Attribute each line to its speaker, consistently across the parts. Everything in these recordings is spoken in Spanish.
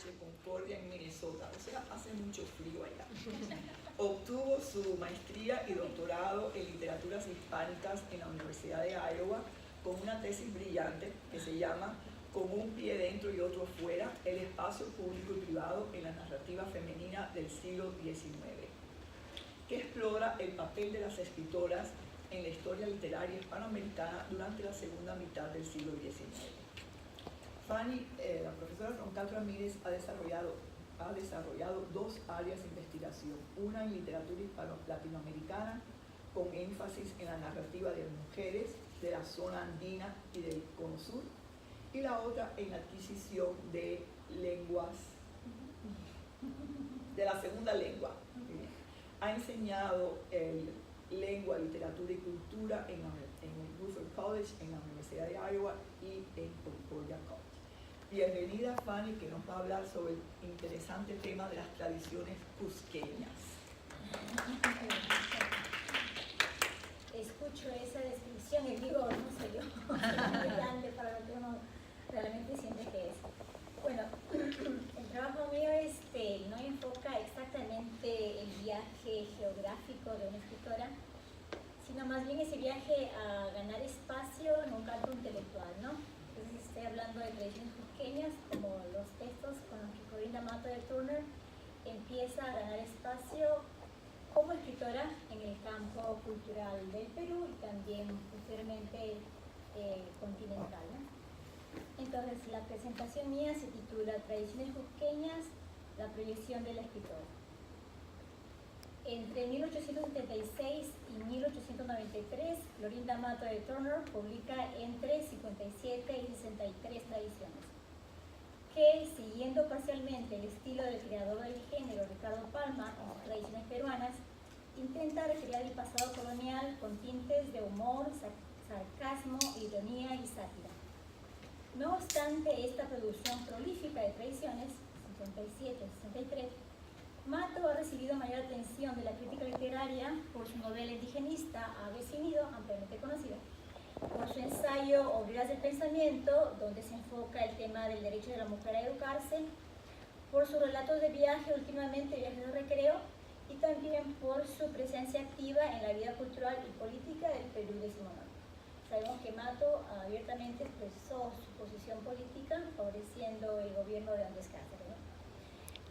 Speaker 1: College en Concordia, en Minnesota, o sea, hace mucho frío allá. Obtuvo su maestría y doctorado en literaturas hispánicas en la Universidad de Iowa con una tesis brillante que se llama Con un pie dentro y otro fuera, el espacio público y privado en la narrativa femenina del siglo XIX, que explora el papel de las escritoras en la historia literaria hispanoamericana durante la segunda mitad del siglo XIX. Fanny, la profesora Roncal Ramírez, ha desarrollado dos áreas de investigación, una en literatura hispano-latinoamericana, con énfasis en la narrativa de mujeres de la zona andina y del Cono Sur, y la otra en la adquisición de lenguas, de la segunda lengua. Ha enseñado lengua, literatura y cultura en el Buford College, en la Universidad de Iowa y en Concordia College. Bienvenida, Fanny, que nos va a hablar sobre el interesante tema de las tradiciones cusqueñas.
Speaker 2: Escucho esa descripción y digo, no sé yo, es muy grande para lo que uno realmente siente que es. Bueno, el trabajo mío no enfoca exactamente el viaje geográfico de una escritora, sino más bien ese viaje a ganar espacio en un campo intelectual, ¿no? Entonces estoy hablando de tradiciones cusqueñas, como los textos con los que Florinda Mato de Turner empieza a ganar espacio como escritora en el campo cultural del Perú y también posteriormente continental, ¿no? Entonces la presentación mía se titula Tradiciones cusqueñas, la proyección de la escritora. Entre 1876 y 1893, Florinda Mato de Turner publica entre 57 y 63 tradiciones, que, siguiendo parcialmente el estilo del creador del género, Ricardo Palma, en sus tradiciones peruanas, intenta recrear el pasado colonial con tintes de humor, sarcasmo, ironía y sátira. No obstante esta producción prolífica de tradiciones, 57-63, Mato ha recibido mayor atención de la crítica literaria por su novela indigenista Ave sin nido, ampliamente conocida, por su ensayo Obreras del Pensamiento, donde se enfoca el tema del derecho de la mujer a educarse, por sus relatos de viaje, últimamente viajes de recreo, y también por su presencia activa en la vida cultural y política del Perú decimonónico. Sabemos que Mato abiertamente expresó su posición política favoreciendo el gobierno de Andrés Cáceres, ¿no?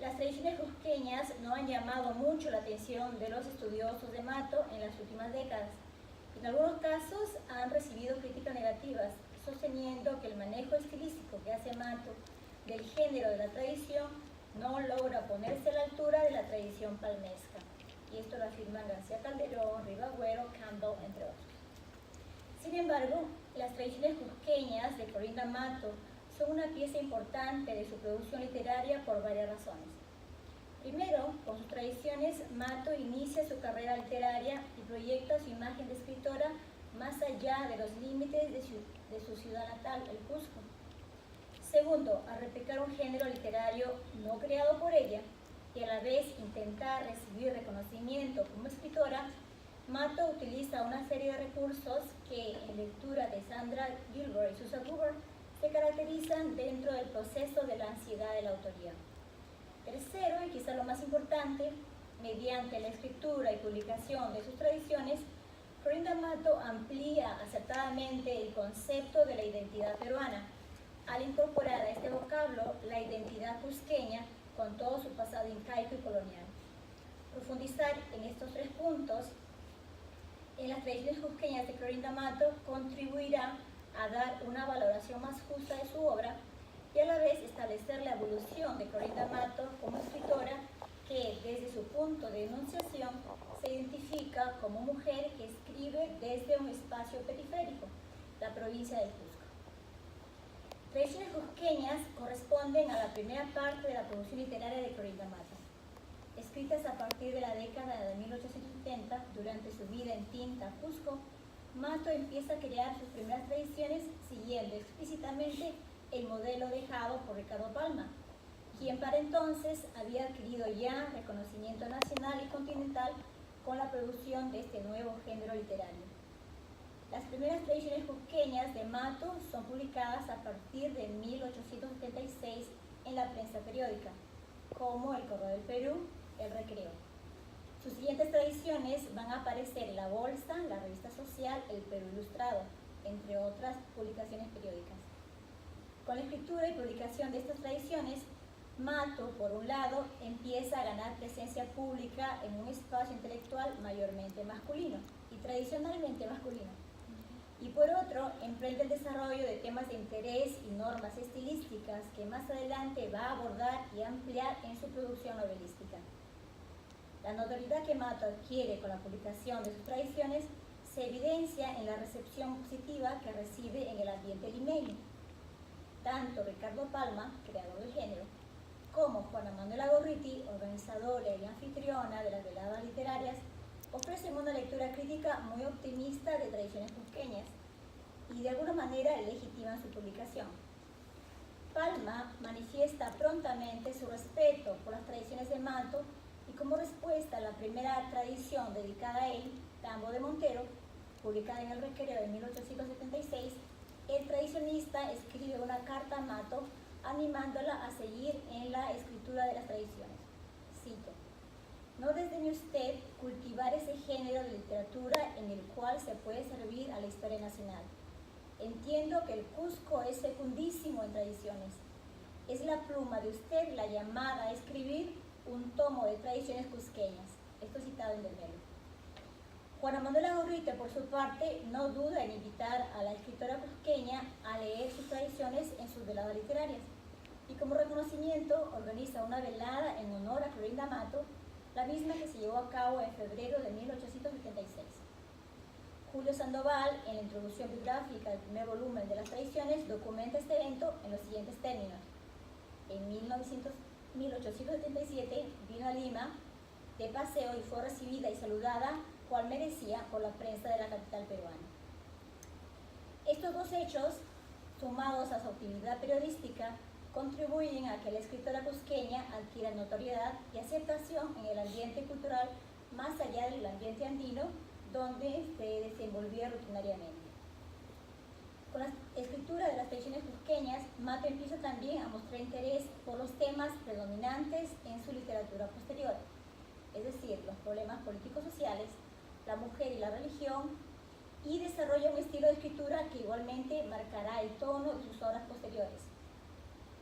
Speaker 2: Las tradiciones cusqueñas no han llamado mucho la atención de los estudiosos de Mato en las últimas décadas. En algunos casos han recibido críticas negativas, sosteniendo que el manejo estilístico que hace Mato del género de la tradición no logra ponerse a la altura de la tradición palmesca. Y esto lo afirman García Calderón, Ribagüero, Campbell, entre otros. Sin embargo, las tradiciones cusqueñas de Florinda Mato son una pieza importante de su producción literaria por varias razones. Primero, con sus tradiciones, Mato inicia su carrera literaria y proyecta su imagen de escritora más allá de los límites de su ciudad natal, el Cusco. Segundo, al replicar un género literario no creado por ella y a la vez intentar recibir reconocimiento como escritora, Mato utiliza una serie de recursos que, en lectura de Sandra Gilbert y Susan Huber, se caracterizan dentro del proceso de la ansiedad de la autoría. Tercero, y quizá lo más importante, mediante la escritura y publicación de sus tradiciones, Florinda Mato amplía acertadamente el concepto de la identidad peruana, al incorporar a este vocablo la identidad cusqueña con todo su pasado incaico y colonial. Profundizar en estos tres puntos en las tradiciones cusqueñas de Florinda Mato contribuirá a dar una valoración más justa de su obra y a la vez establecer la evolución de Florinda Mato como escritora que, desde su punto de enunciación, se identifica como mujer que escribe desde un espacio periférico, la provincia del Cusco. Tradiciones cusqueñas corresponden a la primera parte de la producción literaria de Florinda Mato. Escritas a partir de la década de 1870, durante su vida en Tinta, Cusco, Mato empieza a crear sus primeras tradiciones siguiendo explícitamente el modelo dejado por Ricardo Palma, quien para entonces había adquirido ya reconocimiento nacional y continental con la producción de este nuevo género literario. Las primeras tradiciones cusqueñas de Mato son publicadas a partir de 1876 en la prensa periódica. periódica, como El Correo del Perú, El Recreo. Sus siguientes tradiciones van a aparecer en La Bolsa, la revista social El Perú Ilustrado, entre otras publicaciones periódicas. Con la escritura y publicación de estas tradiciones, Mato, por un lado, empieza a ganar presencia pública en un espacio intelectual mayormente masculino y tradicionalmente masculino. Y por otro, emprende el desarrollo de temas de interés y normas estilísticas que más adelante va a abordar y ampliar en su producción novelística. La notoriedad que Mato adquiere con la publicación de sus tradiciones se evidencia en la recepción positiva que recibe en el ambiente limeño. Tanto Ricardo Palma, creador del género, como Juana Manuela Gorriti, organizadora y anfitriona de las veladas literarias, ofrecen una lectura crítica muy optimista de tradiciones cusqueñas y de alguna manera legitiman su publicación. Palma manifiesta prontamente su respeto por las tradiciones de Mato y como respuesta a la primera tradición dedicada a él, Tambo de Montero, publicada en El Recreo de 1876, el tradicionista escribe una carta a Mato animándola a seguir en la escritura de las tradiciones. Cito: "No desdeñe usted cultivar ese género de literatura en el cual se puede servir a la historia nacional. Entiendo que el Cusco es fecundísimo en tradiciones. Es la pluma de usted la llamada a escribir un tomo de tradiciones cusqueñas". Esto citado en Del Melo. Juana Manuela Gorriti, por su parte, no duda en invitar a la escritora cusqueña a leer sus tradiciones en sus veladas literarias y como reconocimiento organiza una velada en honor a Clorinda Mato, la misma que se llevó a cabo en febrero de 1876. Julio Sandoval, en la introducción bibliográfica del primer volumen de las tradiciones, documenta este evento en los siguientes términos. En 1877 vino a Lima de paseo y fue recibida y saludada cual merecía por la prensa de la capital peruana. Estos dos hechos, sumados a su actividad periodística, contribuyen a que la escritora cusqueña adquiera notoriedad y aceptación en el ambiente cultural más allá del ambiente andino, donde se desenvolvía rutinariamente. Con la escritura de las tradiciones cusqueñas, Mato empieza también a mostrar interés por los temas predominantes en su literatura posterior, es decir, los problemas políticos sociales, la mujer y la religión, y desarrolla un estilo de escritura que igualmente marcará el tono de sus obras posteriores.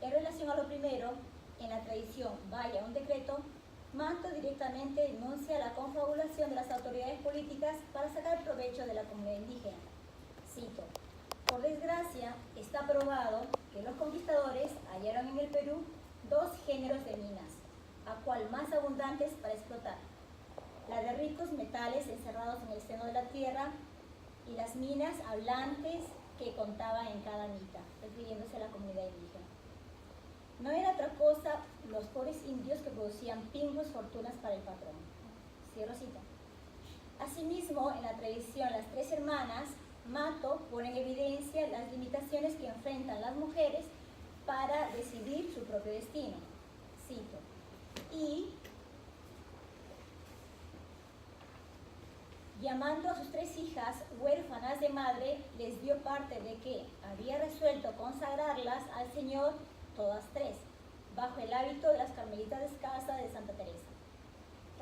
Speaker 2: En relación a lo primero, en la tradición Vaya un decreto, Mato directamente denuncia la confabulación de las autoridades políticas para sacar provecho de la comunidad indígena. Cito: "Por desgracia, está probado que los conquistadores hallaron en el Perú dos géneros de minas, a cual más abundantes para explotar: la de ricos metales encerrados en el seno de la tierra y las minas hablantes que contaban en cada mitad", refiriéndose a la comunidad indígena. No era otra cosa los pobres indios que producían pingües fortunas para el patrón. Cierro cita. Asimismo, en la tradición Las Tres Hermanas, Mato pone en evidencia las limitaciones que enfrentan las mujeres para decidir su propio destino. Cito: "Y llamando a sus tres hijas huérfanas de madre, les dio parte de que había resuelto consagrarlas al Señor, todas tres, bajo el hábito de las carmelitas descalzas de Santa Teresa".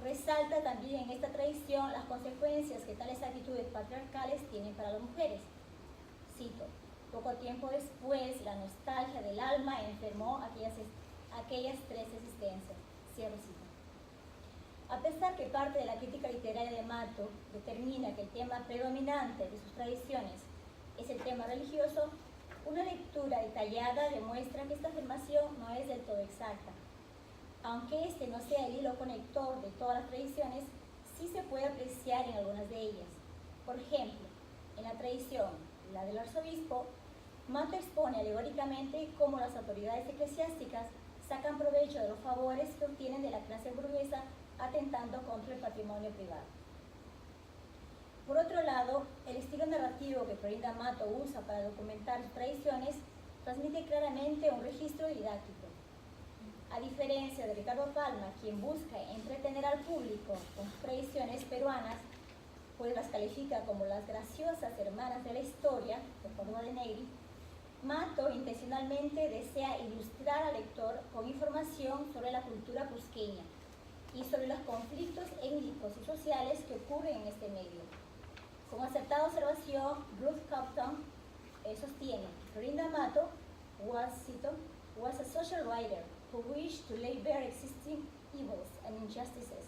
Speaker 2: Resalta también en esta tradición las consecuencias que tales actitudes patriarcales tienen para las mujeres. Cito: "Poco tiempo después, la nostalgia del alma enfermó aquellas tres existencias". Cierro cita. A pesar que parte de la crítica literaria de Mato determina que el tema predominante de sus tradiciones es el tema religioso, una lectura detallada demuestra que esta afirmación no es del todo exacta. Aunque este no sea el hilo conector de todas las tradiciones, sí se puede apreciar en algunas de ellas. Por ejemplo, en la tradición, la del arzobispo, Mato expone alegóricamente cómo las autoridades eclesiásticas sacan provecho de los favores que obtienen de la clase burguesa, atentando contra el patrimonio privado. Por otro lado, el estilo narrativo que Clorinda Mato usa para documentar sus tradiciones transmite claramente un registro didáctico. A diferencia de Ricardo Palma, quien busca entretener al público con sus tradiciones peruanas, pues las califica como las graciosas hermanas de la historia, de Córdoba de Negri, Mato intencionalmente desea ilustrar al lector con información sobre la cultura cusqueña y sobre los conflictos étnicos y sociales que ocurren en este medio. Con acertada observación, Ruth Compton sostiene, Florinda Mato was a social writer who wished to lay bare existing evils and injustices,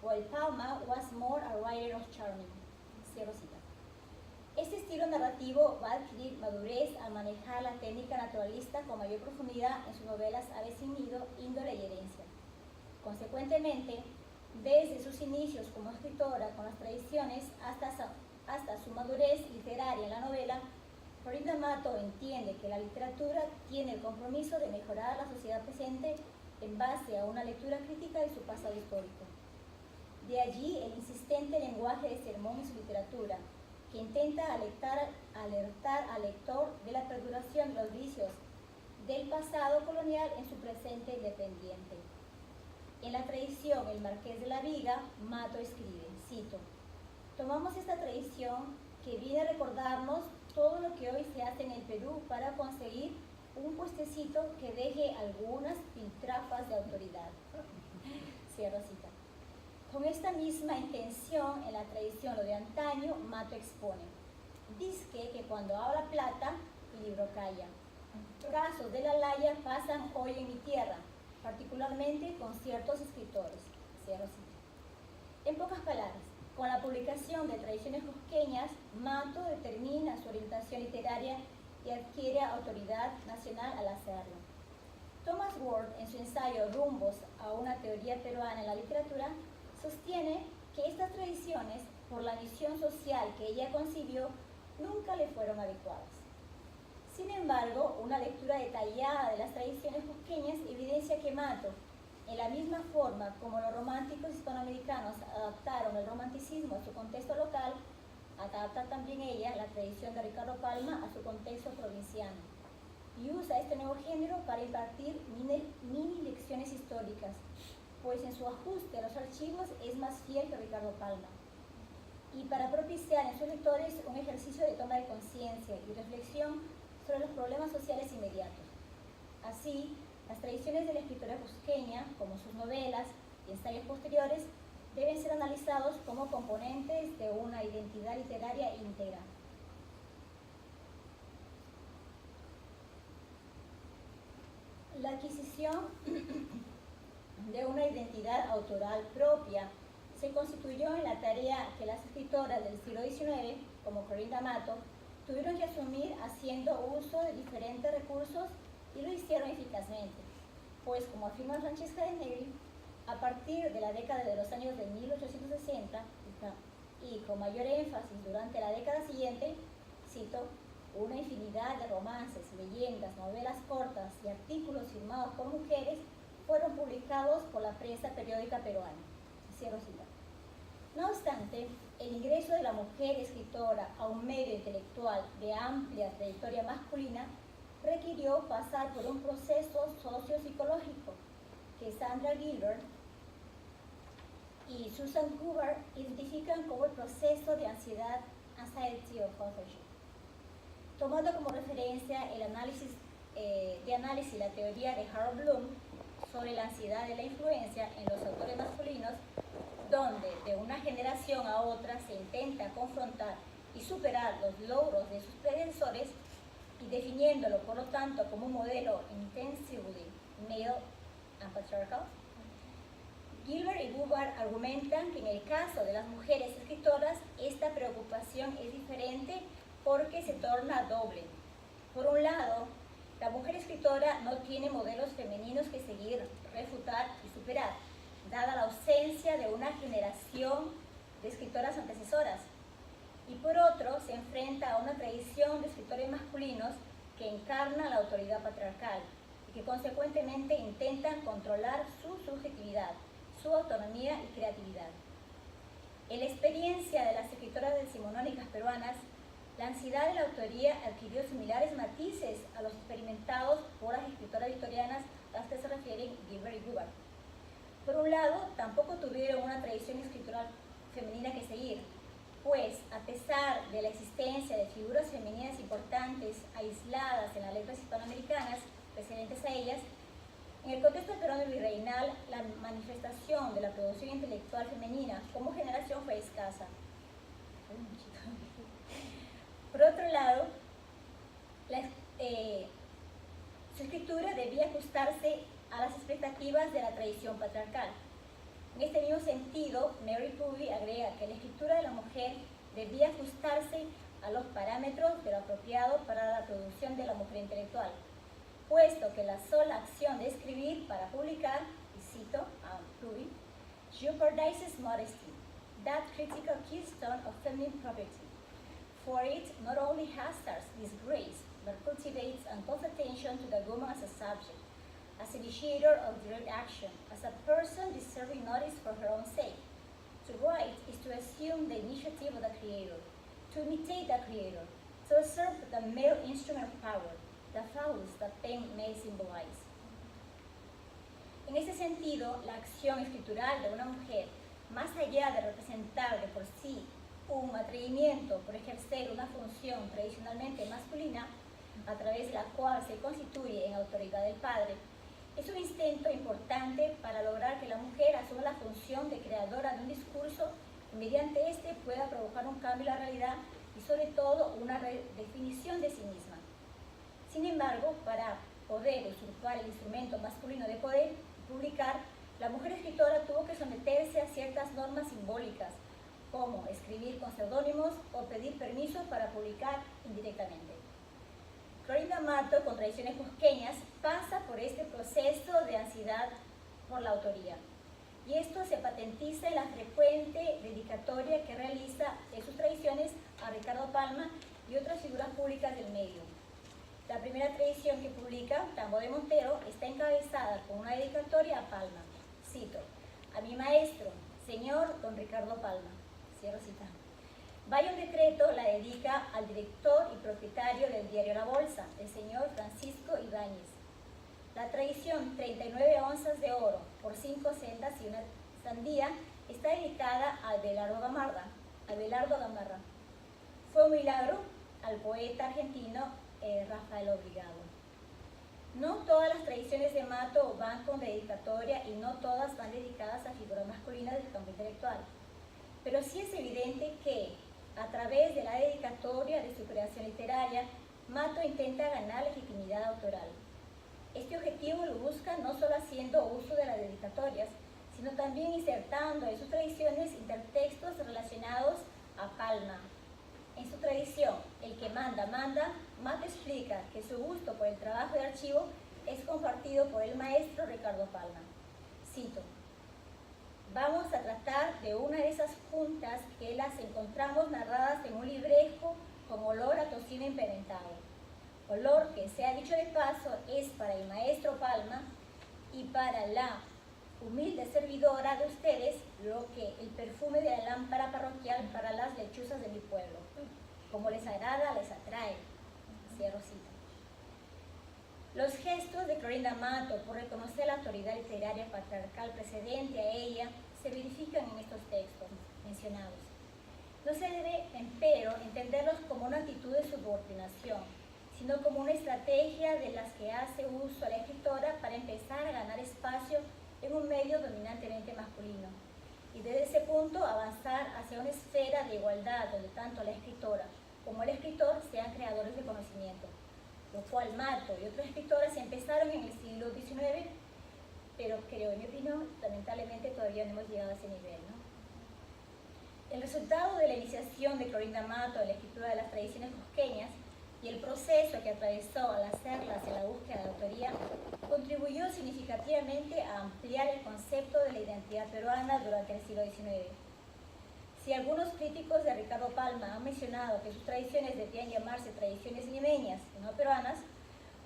Speaker 2: while Palma was more a writer of charming. Cierro cita. Este estilo narrativo va a adquirir madurez al manejar la técnica naturalista con mayor profundidad en sus novelas Aves sin nido, índole y herencia. Consecuentemente, desde sus inicios como escritora con las tradiciones hasta su madurez literaria en la novela, Florinda Mato entiende que la literatura tiene el compromiso de mejorar la sociedad presente en base a una lectura crítica de su pasado histórico. De allí el insistente lenguaje de sermón en su literatura, que intenta alertar al lector de la perduración de los vicios del pasado colonial en su presente independiente. En la tradición El Marqués de la Viga, Mato escribe, cito, tomamos esta tradición que viene a recordarnos todo lo que hoy se hace en el Perú para conseguir un puestecito que deje algunas piltrafas de autoridad. Cierro cita. Con esta misma intención, en la tradición lo de antaño, Mato expone, dizque que cuando habla plata, el libro calla. Casos de la laya pasan hoy en mi tierra, particularmente con ciertos escritores. Cierro cita. En pocas palabras, con la publicación de Tradiciones Cusqueñas, Mato determina su orientación literaria y adquiere autoridad nacional al hacerlo. Thomas Ward, en su ensayo Rumbos a una teoría peruana en la literatura, sostiene que estas tradiciones, por la misión social que ella concibió, nunca le fueron adecuadas. Sin embargo, una lectura detallada de las tradiciones cusqueñas evidencia que Mato, en la misma forma como los románticos hispanoamericanos adaptaron el romanticismo a su contexto local, adapta también ella la tradición de Ricardo Palma a su contexto provinciano y usa este nuevo género para impartir mini lecciones históricas, pues en su ajuste a los archivos es más fiel que Ricardo Palma, y para propiciar en sus lectores un ejercicio de toma de conciencia y reflexión sobre los problemas sociales inmediatos. Así, las tradiciones de la escritora cusqueña, como sus novelas y ensayos posteriores, deben ser analizados como componentes de una identidad literaria íntegra. La adquisición de una identidad autoral propia se constituyó en la tarea que las escritoras del siglo XIX, como Florinda Mato, tuvieron que asumir haciendo uso de diferentes recursos y lo hicieron eficazmente, pues como afirma Francesca de Negri, a partir de la década de los años de 1860 y con mayor énfasis durante la década siguiente, cito, una infinidad de romances, leyendas, novelas cortas y artículos firmados por mujeres fueron publicados por la prensa periódica peruana. Cierro cita. No obstante, el ingreso de la mujer escritora a un medio intelectual de amplia trayectoria masculina requirió pasar por un proceso sociopsicológico que Sandra Gilbert y Susan Cooper identifican como el proceso de ansiedad, anxiety of authorship. Tomando como referencia el análisis la teoría de Harold Bloom sobre la ansiedad de la influencia en los autores masculinos, donde de una generación a otra se intenta confrontar y superar los logros de sus predecesores y definiéndolo por lo tanto como un modelo intensively male and patriarchal, Gilbert y Bubar argumentan que en el caso de las mujeres escritoras esta preocupación es diferente porque se torna doble. Por un lado, la mujer escritora no tiene modelos femeninos que seguir, refutar y superar, dada la ausencia de una generación de escritoras antecesoras. Y por otro, se enfrenta a una tradición de escritores masculinos que encarna la autoridad patriarcal y que consecuentemente intentan controlar su subjetividad, su autonomía y creatividad. En la experiencia de las escritoras decimonónicas peruanas, la ansiedad de la autoría adquirió similares matices a los experimentados por las escritoras victorianas a las que se refieren Gilbert y Bubar. Por un lado, tampoco tuvieron una tradición escritural femenina que seguir, pues, a pesar de la existencia de figuras femeninas importantes aisladas en las letras hispanoamericanas precedentes a ellas, en el contexto peruano y virreinal, la manifestación de la producción intelectual femenina como generación fue escasa. Por otro lado, su escritura debía ajustarse a las expectativas de la tradición patriarcal. En este mismo sentido, Mary Covey agrega que la escritura de la mujer debía ajustarse a los parámetros de lo apropiado para la producción de la mujer intelectual, puesto que la sola acción de escribir para publicar, y cito a Covey, jeopardizes modesty, that critical keystone of feminine property, for it not only hazards disgrace, but cultivates and calls attention to the woman as a subject, as initiator of direct action, as a person deserving notice for her own sake. To write is to assume the initiative of the creator, to imitate the creator, to assert the male instrument of power, the phallus that pen may symbolize. En ese sentido, la acción escritural de una mujer, más allá de representar de por sí un atrevimiento por ejercer una función tradicionalmente masculina, a través de la cual se constituye en autoridad del padre, es un intento importante para lograr que la mujer asuma la función de creadora de un discurso y mediante este pueda provocar un cambio en la realidad y sobre todo una redefinición de sí misma. Sin embargo, para poder usurpar el instrumento masculino de poder publicar, la mujer escritora tuvo que someterse a ciertas normas simbólicas, como escribir con seudónimos o pedir permiso para publicar indirectamente. Clorinda Mato, con tradiciones cusqueñas, pasa por este proceso de ansiedad por la autoría. Y esto se patentiza en la frecuente dedicatoria que realiza en sus tradiciones a Ricardo Palma y otras figuras públicas del medio. La primera tradición que publica, Tambo de Montero, está encabezada con una dedicatoria a Palma. Cito: a mi maestro, señor don Ricardo Palma. Cierro cita. Vaya un decreto la dedica al director y propietario del diario La Bolsa, el señor Francisco Ibáñez. La tradición 39 onzas de oro por 5 sendas y una sandía está dedicada a Abelardo Gamarra. Fue un milagro al poeta argentino Rafael Obligado. No todas las tradiciones de Mato van con dedicatoria y no todas van dedicadas a figuras masculinas del campo intelectual. Pero sí es evidente que, a través de la dedicatoria de su creación literaria, Mato intenta ganar legitimidad autoral. Este objetivo lo busca no solo haciendo uso de las dedicatorias, sino también insertando en sus tradiciones intertextos relacionados a Palma. En su tradición, el que manda, manda, Mato explica que su gusto por el trabajo de archivo es compartido por el maestro Ricardo Palma. Cito: vamos a tratar de una de esas juntas que las encontramos narradas en un librejo con olor a tocino implementado. Olor que, sea dicho de paso, es para el maestro Palma y para la humilde servidora de ustedes lo que el perfume de la lámpara parroquial para las lechuzas de mi pueblo. Como les agrada, les atrae. Cierro cita. Los gestos de Clorinda Mato por reconocer la autoridad literaria patriarcal precedente a ella se verifican en estos textos mencionados. No se debe, empero, entenderlos como una actitud de subordinación, sino como una estrategia de las que hace uso la escritora para empezar a ganar espacio en un medio dominantemente masculino, y desde ese punto avanzar hacia una esfera de igualdad donde tanto la escritora como el escritor sean creadores de conocimiento, lo cual Mato y otras escritoras empezaron en el siglo XIX, pero creo, en mi opinión, lamentablemente todavía no hemos llegado a ese nivel, ¿no? El resultado de la iniciación de Clorinda Mato en la escritura de las tradiciones cusqueñas y el proceso que atravesó al hacerlas en la búsqueda de autoría contribuyó significativamente a ampliar el concepto de la identidad peruana durante el siglo XIX. Si algunos críticos de Ricardo Palma han mencionado que sus tradiciones debían llamarse tradiciones limeñas y no peruanas,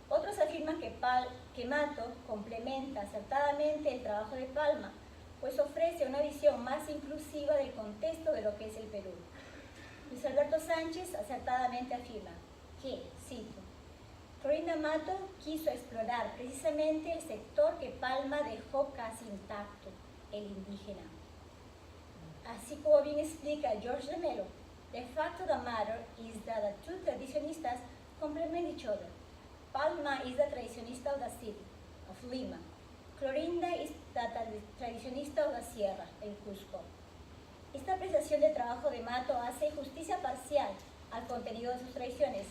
Speaker 2: otros afirman que Mato complementa acertadamente el trabajo de Palma, pues ofrece una visión más inclusiva del contexto de lo que es el Perú. Luis Alberto Sánchez acertadamente afirma que, cito: Clorinda Mato quiso explorar precisamente el sector que Palma dejó casi intacto, el indígena. Así como bien explica George de Mello, The fact of the matter is that the two traditionistas complement each other. Palma is the tradicionista of the city, of Lima. Clorinda is the tradicionista of the Sierra, en Cusco. Esta apreciación del trabajo de Mato hace justicia parcial al contenido de sus tradiciones,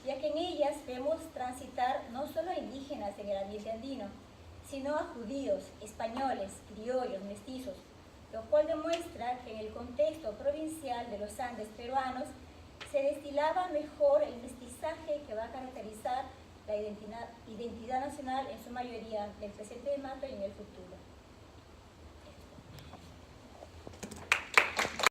Speaker 2: ya que en ellas vemos transitar no solo a indígenas en el ambiente andino, sino a judíos, españoles, criollos, mestizos, lo cual demuestra que en el contexto provincial de los Andes peruanos se destilaba mejor el mestizaje que va a caracterizar la identidad nacional en su mayoría del presente de Mato y en el futuro.